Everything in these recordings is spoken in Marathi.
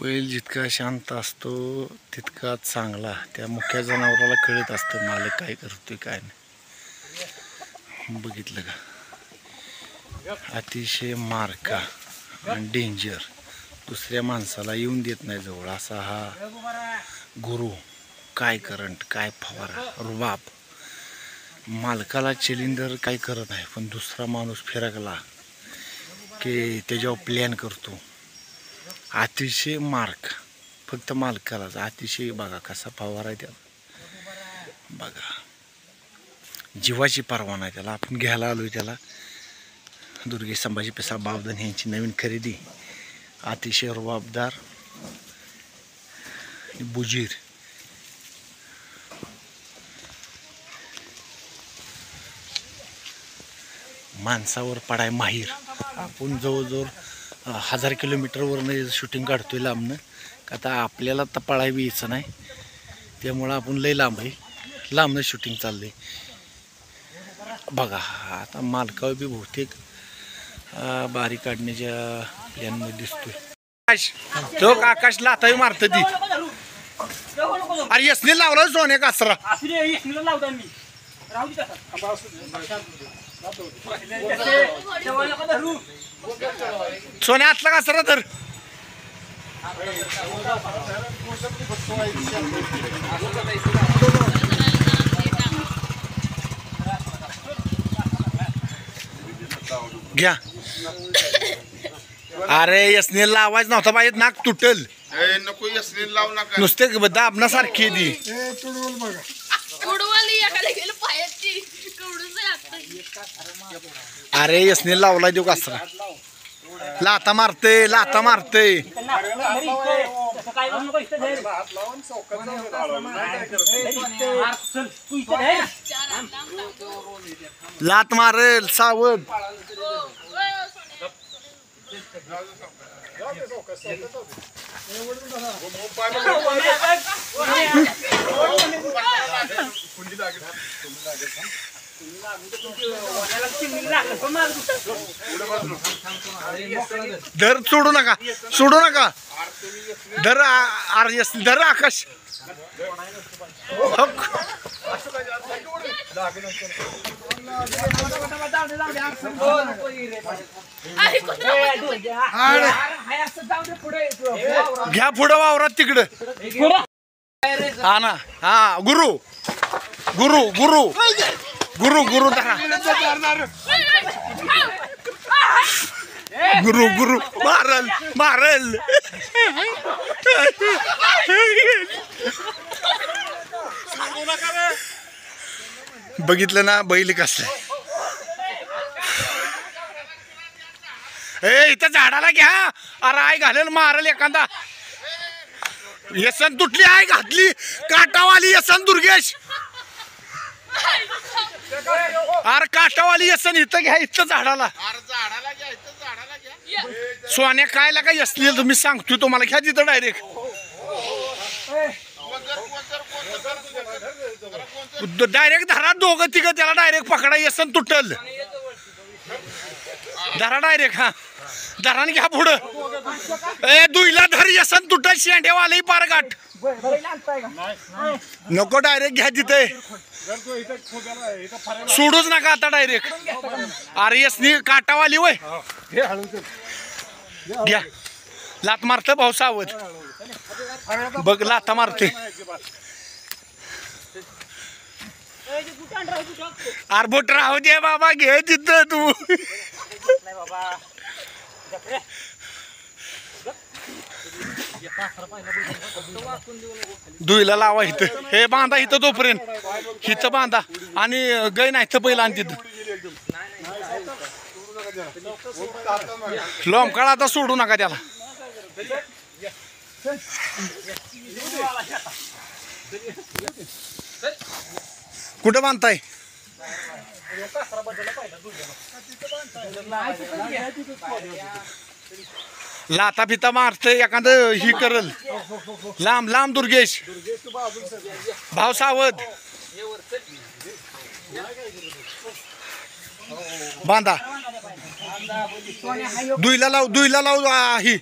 बैल जितका शांत असतो तितका चांगला. त्या मुख्या जनावराला कळत असतं मालक काय करतोय काय नाही. बघितलं का, अतिशय मारका आणि डेंजर, दुसऱ्या माणसाला येऊन देत नाही जवळ असा हा गुरु. काय करंट, काय फवारा, रुबाब. मालकाला चिलिंदर काय करत नाही, पण दुसरा माणूस फिरकला की त्याच्यावर प्लॅन करतो. अतिशय मार्क फक्त मालकालाच. अतिशय बघा कसा फवारा आहे त्याला, बघा जीवाची पर्वा नाही त्याला. आपण घ्यायला आलोय त्याला. दुर्गे संभाजी पेसा बावधन यांची नवीन खरेदी. अतिशय रुबाबदार बुजीर. माणसावर पडाय माहीर. आपण जवळजवळ 1000 किलोमीटरवरनं शूटिंग काढतोय लांबनं. का आता आपल्याला तर पळायला यायचं नाही, त्यामुळं आपण लय लांब आहे, लांबनं शूटिंग चाललंय. बघा आता मालकावर बी बहुतेक बारी काढण्याच्या प्लॅनमध्ये दिसतोय. तो आकाश लाताही मारत ती. अरे यसने लावला सोन्या कासरा. सोन्या आतला कासरा तर घ्या. अरे यसने लावायच नव्हता पाहिजे, नाक तुटल. नको यसने लावू नका. नुसते दाबण्यासारखी दी. अरे यसने लावला देऊ कासरा. लाता मारते, लाता मारते. लात मारेल सावध. धर, सोडू नका, सोडू नका. धर धर आकाश. घ्या पुढं वावरात तिकडं. हा ना, हा गुरु गुरु गुरु गुरु गुरु धरा. गुरु गुरु मारल मारल. बघितलं ना बैल कसं. ए इथं झाडाला घ्या. अरे आय घालेल मारल एखादा. यसन तुटली आय घातली काटावाली यसन दुर्गेश. अरे काटावाली यसन इथं घ्या, इथं झाडाला. सोन्या काय लागा यसली तुम्ही सांगतोय तुम्हाला. घ्या तिथं डायरेक्ट. डायरेक्ट धरा दोघं तिघं त्याला डायरेक्ट पकडा. यसन तुटल. धरा डायरेक्ट. हा धरान घ्या पुढं. ए दुईला धर यसन तुटल. शेंडेवाले पार गाठ नको. डायरेक्ट घ्या तिथे. सोडूच नका आता डायरेक्ट. अरे यसनी काटावाली वय. घ्या. लात मारत भाऊ सावध. बघ लाता मारते. आरबोट राहू दे बाबा. घे तिथं तू. दुईला लावा इथं. हे बांधा इथं तोपर्यंत. इथं बांधा आणि गै नाही इथं पहिला. आणि तिथं लोंबकाळा आता सोडू नका त्याला. कुठं बांधताय. लाता फिता मारते एखादं ही करल. लांब लांब दुर्गेश. भाव सावध. बांधा. दुईला लाव, दुईला लाव. ही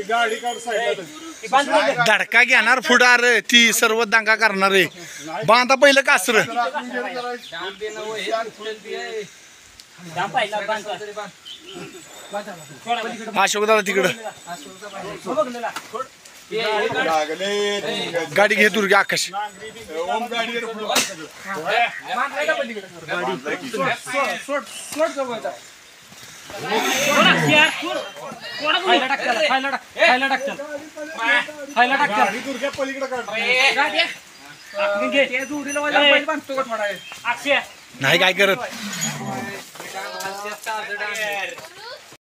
गाडी काढ साईडला. धडका घेणार फुडार ती सर्व दंगा करणार आहे. बांधा पहिलं कासर. अशोक दादा तिकडं गाडी घे दुर्गे आकाश. ओम गाडीवर पुढं गाडी दुर्ग्या पलीकडे काढ. नाही काय करत